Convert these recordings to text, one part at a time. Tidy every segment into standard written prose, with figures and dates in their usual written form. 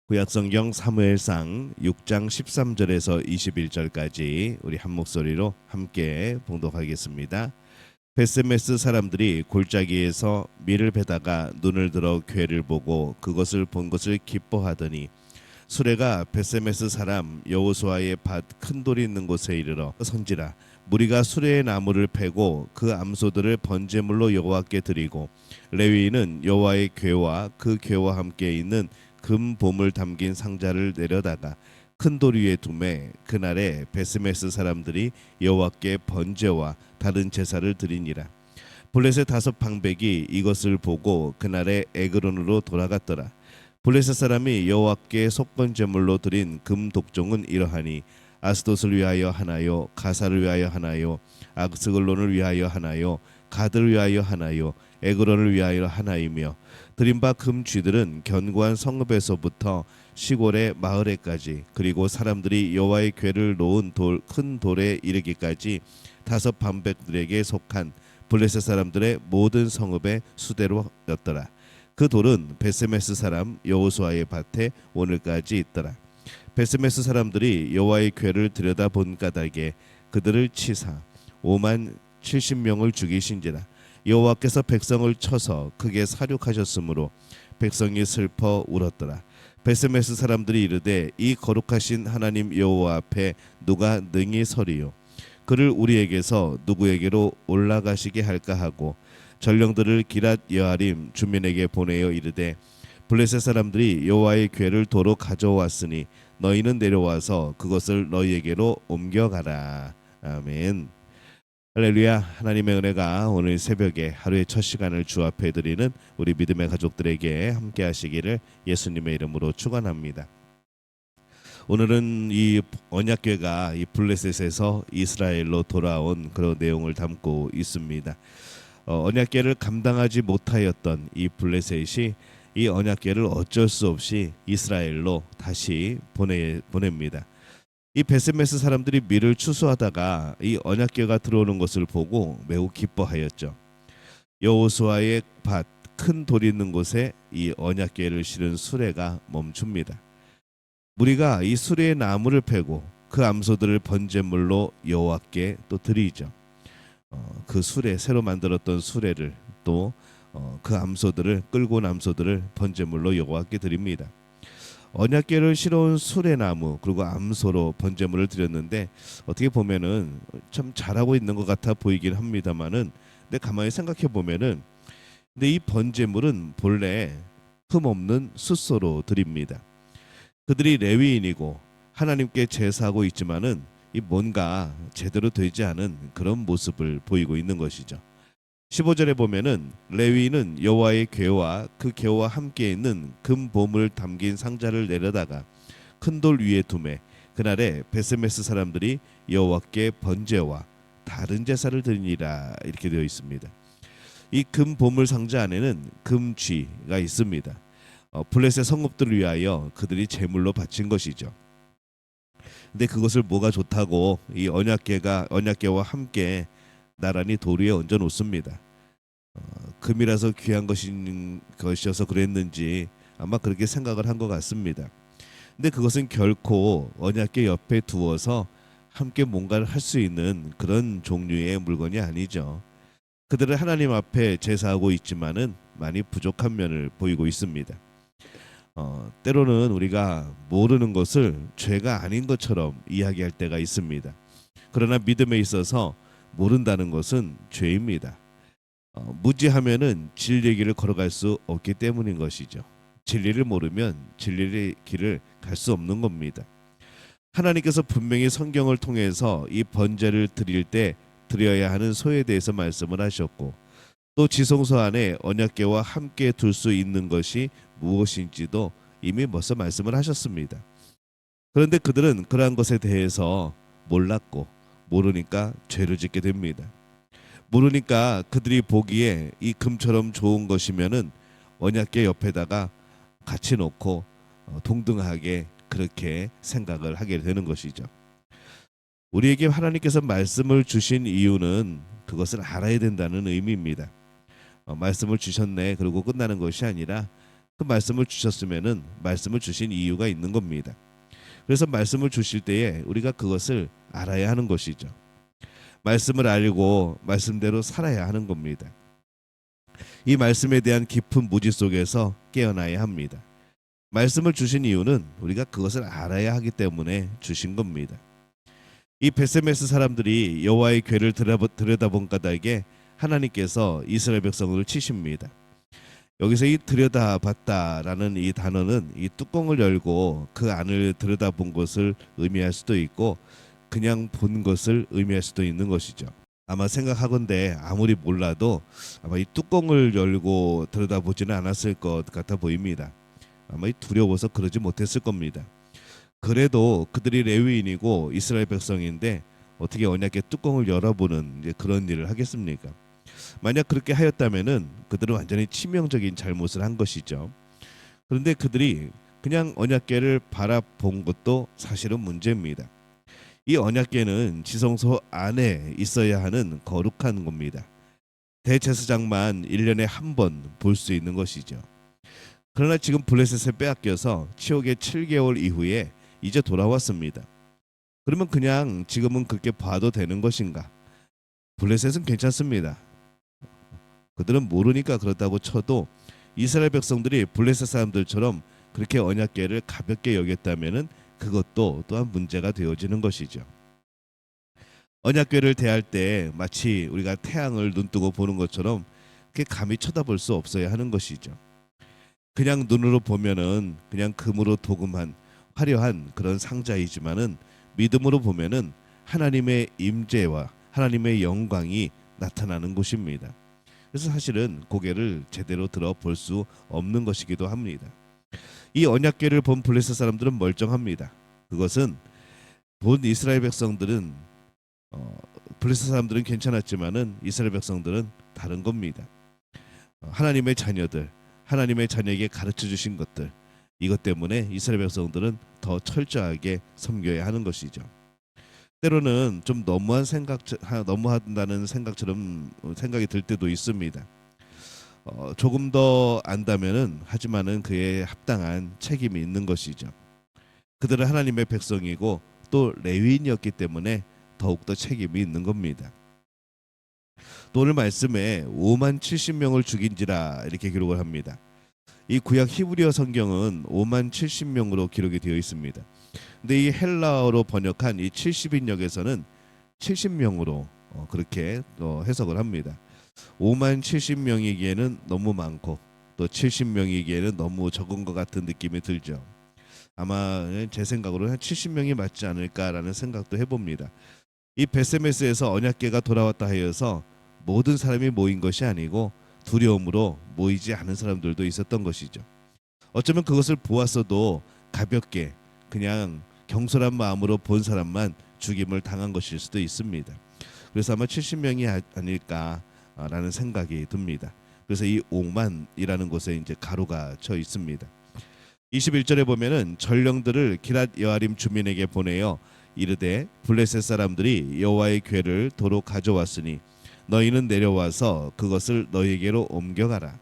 구약성경 사무엘상 6장 13절에서 21절까지 우리 한 목소리로 함께 봉독하겠습니다. 베세메스 사람들이 골짜기에서 밀을 베다가 눈을 들어 괴를 보고 그것을 본 것을 기뻐하더니 수레가 베세메스 사람 여호수아의 밭 큰 돌이 있는 곳에 이르러 선지라 무리가 수레의 나무를 패고 그 암소들을 번제물로 여호와께 드리고 레위인은 여호와의 궤와 그 궤와 함께 있는 금 보물 담긴 상자를 내려다가 큰 돌 위에 두매 그날에 베스메스 사람들이 여호와께 번제와 다른 제사를 드리니라. 블레셋 다섯 방백이 이것을 보고 그날에 에그론으로 돌아갔더라. 블레셋 사람이 여호와께 속건 제물로 드린 금 독종은 이러하니 아스돗을 위하여 하나요, 가사를 위하여 하나요, 악스글론을 위하여 하나요, 가드를 위하여 하나요, 에그론을 위하여 하나이며 드린 바 금 쥐들은 견고한 성읍에서부터 시골의 마을에까지 그리고 사람들이 여호와의 궤를 놓은 큰 돌에 이르기까지 다섯 방백들에게 속한 블레셋 사람들의 모든 성읍의 수대로였더라. 그 돌은 베세메스 사람 여호수아의 밭에 오늘까지 있더라. 베스메스 사람들이 여호와의 궤를 들여다본 까닭에 그들을 치사 5만 70명을 죽이신지라. 여호와께서 백성을 쳐서 크게 사륙하셨으므로 백성이 슬퍼 울었더라. 베스메스 사람들이 이르되 이 거룩하신 하나님 여호와 앞에 누가 능히 서리요. 그를 우리에게서 누구에게로 올라가시게 할까 하고 전령들을 기랏 여아림 주민에게 보내어 이르되 블레셋 사람들이 여호와의 궤를 도로 가져왔으니 너희는 내려와서 그것을 너희에게로 옮겨가라. 아멘. 할렐루야. 하나님의 은혜가 오늘 새벽에 하루의 첫 시간을 주 앞에 드리는 우리 믿음의 가족들에게 함께 하시기를 예수님의 이름으로 축원합니다. 오늘은 이 언약궤가 이 블레셋에서 이스라엘로 돌아온 그런 내용을 담고 있습니다. 언약궤를 감당하지 못하였던 이 블레셋이 이 언약궤를 어쩔 수 없이 이스라엘로 다시 보냅니다. 이 베스메스 사람들이 밀을 추수하다가 이 언약궤가 들어오는 것을 보고 매우 기뻐하였죠. 여호수아의 밭 큰 돌이 있는 곳에 이 언약궤를 실은 수레가 멈춥니다. 무리가 이 수레의 나무를 패고 그 암소들을 번제물로 여호와께 또 드리죠. 그 수레 새로 만들었던 수레를 또 그 암소들을 끌고 온 암소들을 번제물로 여호와께 드립니다. 언약궤를 실어온 수레나무 그리고 암소로 번제물을 드렸는데 어떻게 보면은 참 잘하고 있는 것 같아 보이긴 합니다만은 근데 가만히 생각해 보면은 근데 이 번제물은 본래 흠없는 숫소로 드립니다. 그들이 레위인이고 하나님께 제사하고 있지만은 이 뭔가 제대로 되지 않은 그런 모습을 보이고 있는 것이죠. 15절에 보면은 레위인은 여호와의 궤와 그 궤와 함께 있는 금 보물 담긴 상자를 내려다가 큰 돌 위에 두매 그날에 베스메스 사람들이 여호와께 번제와 다른 제사를 드리니라 이렇게 되어 있습니다. 이 금 보물 상자 안에는 금 쥐가 있습니다. 블레셋 성읍들을 위하여 그들이 제물로 바친 것이죠. 근데 그것을 뭐가 좋다고 이 언약궤와 함께 나란히 돌 위에 얹어 놓습니다. 금이라서 귀한 것이어서 그랬는지 아마 그렇게 생각을 한 것 같습니다. 근데 그것은 결코 언약궤 옆에 두어서 함께 뭔가를 할 수 있는 그런 종류의 물건이 아니죠. 그들은 하나님 앞에 제사하고 있지만은 많이 부족한 면을 보이고 있습니다. 때로는 우리가 모르는 것을 죄가 아닌 것처럼 이야기할 때가 있습니다. 그러나 믿음에 있어서 모른다는 것은 죄입니다. 무지하면은 진리의 길을 걸어갈 수 없기 때문인 것이죠. 진리를 모르면 진리의 길을 갈 수 없는 겁니다. 하나님께서 분명히 성경을 통해서 이 번제를 드릴 때 드려야 하는 소에 대해서 말씀을 하셨고 또 지성소 안에 언약궤와 함께 둘 수 있는 것이 무엇인지도 이미 벌써 말씀을 하셨습니다. 그런데 그들은 그러한 것에 대해서 몰랐고 모르니까 죄를 짓게 됩니다. 모르니까 그들이 보기에 이 금처럼 좋은 것이면은 언약궤 옆에다가 같이 놓고 동등하게 그렇게 생각을 하게 되는 것이죠. 우리에게 하나님께서 말씀을 주신 이유는 그것을 알아야 된다는 의미입니다. 말씀을 주셨네 그러고 끝나는 것이 아니라 그 말씀을 주셨으면은 말씀을 주신 이유가 있는 겁니다. 그래서 말씀을 주실 때에 우리가 그것을 알아야 하는 것이죠. 말씀을 알고 말씀대로 살아야 하는 겁니다. 이 말씀에 대한 깊은 무지 속에서 깨어나야 합니다. 말씀을 주신 이유는 우리가 그것을 알아야 하기 때문에 주신 겁니다. 이 베세메스 사람들이 여호와의 궤를 들여다본 까닭에 하나님께서 이스라엘 백성을 치십니다. 여기서 이 들여다봤다라는 이 단어는 이 뚜껑을 열고 그 안을 들여다본 것을 의미할 수도 있고 그냥 본 것을 의미할 수도 있는 것이죠. 아마 생각하건대 아무리 몰라도 아마 이 뚜껑을 열고 들여다보지는 않았을 것 같아 보입니다. 아마 두려워서 그러지 못했을 겁니다. 그래도 그들이 레위인이고 이스라엘 백성인데 어떻게 언약의 뚜껑을 열어보는 이제 그런 일을 하겠습니까? 만약 그렇게 하였다면은 그들은 완전히 치명적인 잘못을 한 것이죠. 그런데 그들이 그냥 언약궤를 바라본 것도 사실은 문제입니다. 이 언약궤는 지성소 안에 있어야 하는 거룩한 겁니다. 대제사장만 1년에 한 번 볼 수 있는 것이죠. 그러나 지금 블레셋에 빼앗겨서 치욕의 7개월 이후에 이제 돌아왔습니다. 그러면 그냥 지금은 그렇게 봐도 되는 것인가? 블레셋은 괜찮습니다. 그들은 모르니까 그렇다고 쳐도 이스라엘 백성들이 블레셋 사람들처럼 그렇게 언약궤를 가볍게 여겼다면은 그것도 또한 문제가 되어지는 것이죠. 언약궤를 대할 때 마치 우리가 태양을 눈뜨고 보는 것처럼 그렇게 감히 쳐다볼 수 없어야 하는 것이죠. 그냥 눈으로 보면은 그냥 금으로 도금한 화려한 그런 상자이지만은 믿음으로 보면은 하나님의 임재와 하나님의 영광이 나타나는 곳입니다. 그래서 사실은 고개를 제대로 들어 볼 수 없는 것이기도 합니다. 이 언약궤를 본 블레셋 사람들은 멀쩡합니다. 그것은 본 이스라엘 백성들은 블레셋 사람들은 괜찮았지만은 이스라엘 백성들은 다른 겁니다. 하나님의 자녀들, 하나님의 자녀에게 가르쳐 주신 것들, 이것 때문에 이스라엘 백성들은 더 철저하게 섬겨야 하는 것이죠. 때로는 좀 너무한다는 생각처럼 생각이 들 때도 있습니다. 조금 더 안다면은 하지만은 그에 합당한 책임이 있는 것이죠. 그들은 하나님의 백성이고 또 레위인이었기 때문에 더욱더 책임이 있는 겁니다. 또 오늘 말씀에 5만 70명을 죽인지라 이렇게 기록을 합니다. 이 구약 히브리어 성경은 5만 70명으로 기록이 되어 있습니다. 근데 이 헬라어로 번역한 이 70인역에서는 70명으로 그렇게 해석을 합니다. 5만 70명이기에는 너무 많고 또 70명이기에는 너무 적은 것 같은 느낌이 들죠. 아마 제 생각으로는 한 70명이 맞지 않을까라는 생각도 해봅니다. 이 베세메스에서 언약궤가 돌아왔다 하여서 모든 사람이 모인 것이 아니고 두려움으로 모이지 않은 사람들도 있었던 것이죠. 어쩌면 그것을 보았어도 가볍게 그냥 경솔한 마음으로 본 사람만 죽임을 당한 것일 수도 있습니다. 그래서 아마 70명이 아닐까라는 생각이 듭니다. 그래서 이 5만이라는 곳에 이제 가로가 쳐 있습니다. 21절에 보면은 전령들을 기랏 여아림 주민에게 보내어 이르되 블레셋 사람들이 여호와의 궤를 도로 가져왔으니 너희는 내려와서 그것을 너희에게로 옮겨가라.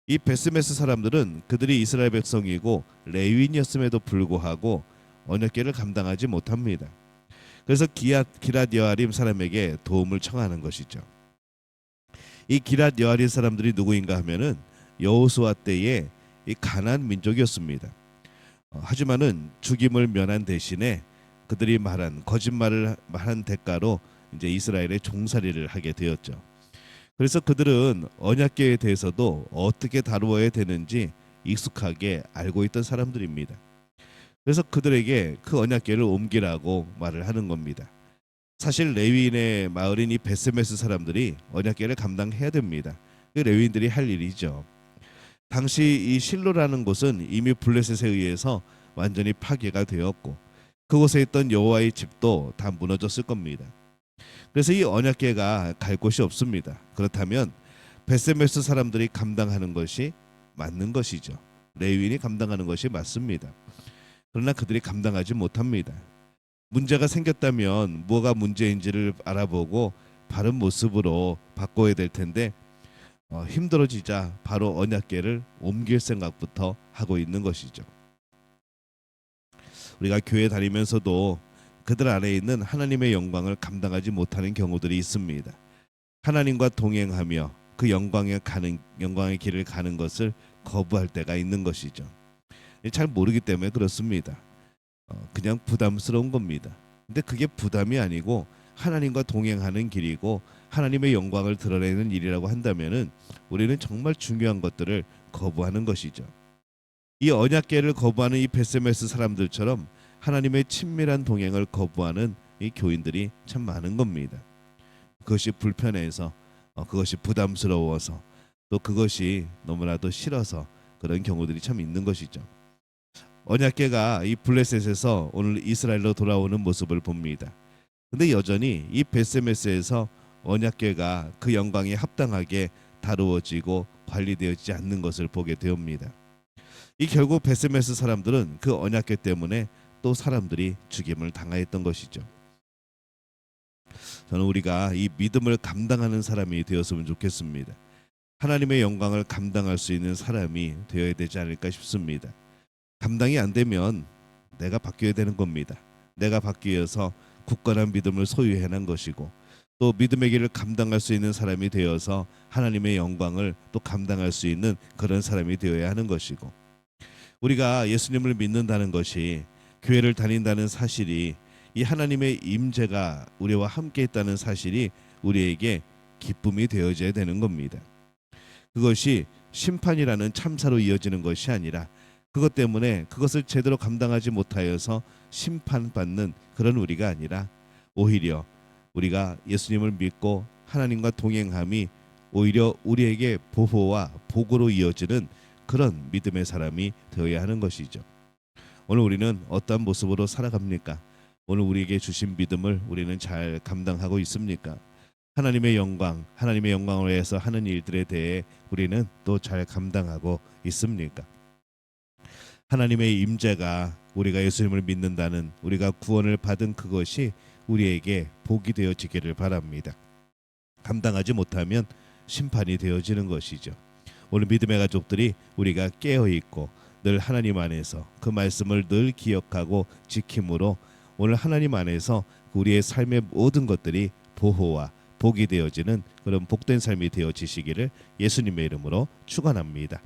이 베스메스 사람들은 그들이 이스라엘 백성이고 레위인이었음에도 불구하고 언약궤를 감당하지 못합니다. 그래서 기랏 여아림 사람에게 도움을 청하는 것이죠. 이 기랏 여아림 사람들이 누구인가 하면은 여호수아 때에 이 가나안 민족이었습니다. 하지만은 죽임을 면한 대신에 그들이 거짓말을 말한 대가로 이제 이스라엘의 종살이를 하게 되었죠. 그래서 그들은 언약궤에 대해서도 어떻게 다루어야 되는지 익숙하게 알고 있던 사람들입니다. 그래서 그들에게 그 언약궤를 옮기라고 말을 하는 겁니다. 사실 레위인의 마을인 이 베스메스 사람들이 언약궤를 감당해야 됩니다. 그 레위인들이 할 일이죠. 당시 이 실로라는 곳은 이미 블레셋에 의해서 완전히 파괴가 되었고 그곳에 있던 여호와의 집도 다 무너졌을 겁니다. 그래서 이 언약궤가 갈 곳이 없습니다. 그렇다면 베세메스 사람들이 감당하는 것이 맞는 것이죠. 레위인이 감당하는 것이 맞습니다. 그러나 그들이 감당하지 못합니다. 문제가 생겼다면 뭐가 문제인지를 알아보고 바른 모습으로 바꿔야 될 텐데 힘들어지자 바로 언약궤를 옮길 생각부터 하고 있는 것이죠. 우리가 교회 다니면서도 그들 안에 있는 하나님의 영광을 감당하지 못하는 경우들이 있습니다. 하나님과 동행하며 그 영광의 길을 가는 것을 거부할 때가 있는 것이죠. 잘 모르기 때문에 그렇습니다. 그냥 부담스러운 겁니다. 근데 그게 부담이 아니고 하나님과 동행하는 길이고 하나님의 영광을 드러내는 일이라고 한다면은 우리는 정말 중요한 것들을 거부하는 것이죠. 이 언약궤를 거부하는 이 베세메스 사람들처럼 하나님의 친밀한 동행을 거부하는 이 교인들이 참 많은 겁니다. 그것이 불편해서 그것이 부담스러워서 또 그것이 너무나도 싫어서 그런 경우들이 참 있는 것이죠. 언약궤가 이 블레셋에서 오늘 이스라엘로 돌아오는 모습을 봅니다. 근데 여전히 이 베세메스에서 언약궤가 그 영광에 합당하게 다루어지고 관리되어지지 않는 것을 보게 되옵니다. 이 결국 베세메스 사람들은 그 언약궤 때문에 또 사람들이 죽임을 당하였던 것이죠. 저는 우리가 이 믿음을 감당하는 사람이 되었으면 좋겠습니다. 하나님의 영광을 감당할 수 있는 사람이 되어야 되지 않을까 싶습니다. 감당이 안 되면 내가 바뀌어야 되는 겁니다. 내가 바뀌어서 굳건한 믿음을 소유해낸 것이고 또 믿음의 길을 감당할 수 있는 사람이 되어서 하나님의 영광을 또 감당할 수 있는 그런 사람이 되어야 하는 것이고 우리가 예수님을 믿는다는 것이 교회를 다닌다는 사실이 이 하나님의 임재가 우리와 함께 있다는 사실이 우리에게 기쁨이 되어져야 되는 겁니다. 그것이 심판이라는 참사로 이어지는 것이 아니라 그것 때문에 그것을 제대로 감당하지 못하여서 심판받는 그런 우리가 아니라 오히려 우리가 예수님을 믿고 하나님과 동행함이 오히려 우리에게 보호와 복으로 이어지는 그런 믿음의 사람이 되어야 하는 것이죠. 오늘 우리는 어떤 모습으로 살아갑니까? 오늘 우리에게 주신 믿음을 우리는 잘 감당하고 있습니까? 하나님의 영광을 위해서 하는 일들에 대해 우리는 또 잘 감당하고 있습니까? 하나님의 임재가 우리가 예수님을 믿는다는 우리가 구원을 받은 그것이 우리에게 복이 되어지기를 바랍니다. 감당하지 못하면 심판이 되어지는 것이죠. 오늘 믿음의 가족들이 우리가 깨어있고 늘 하나님 안에서 그 말씀을 늘 기억하고 지킴으로 오늘 하나님 안에서 우리의 삶의 모든 것들이 보호와 복이 되어지는 그런 복된 삶이 되어지시기를 예수님의 이름으로 축원합니다.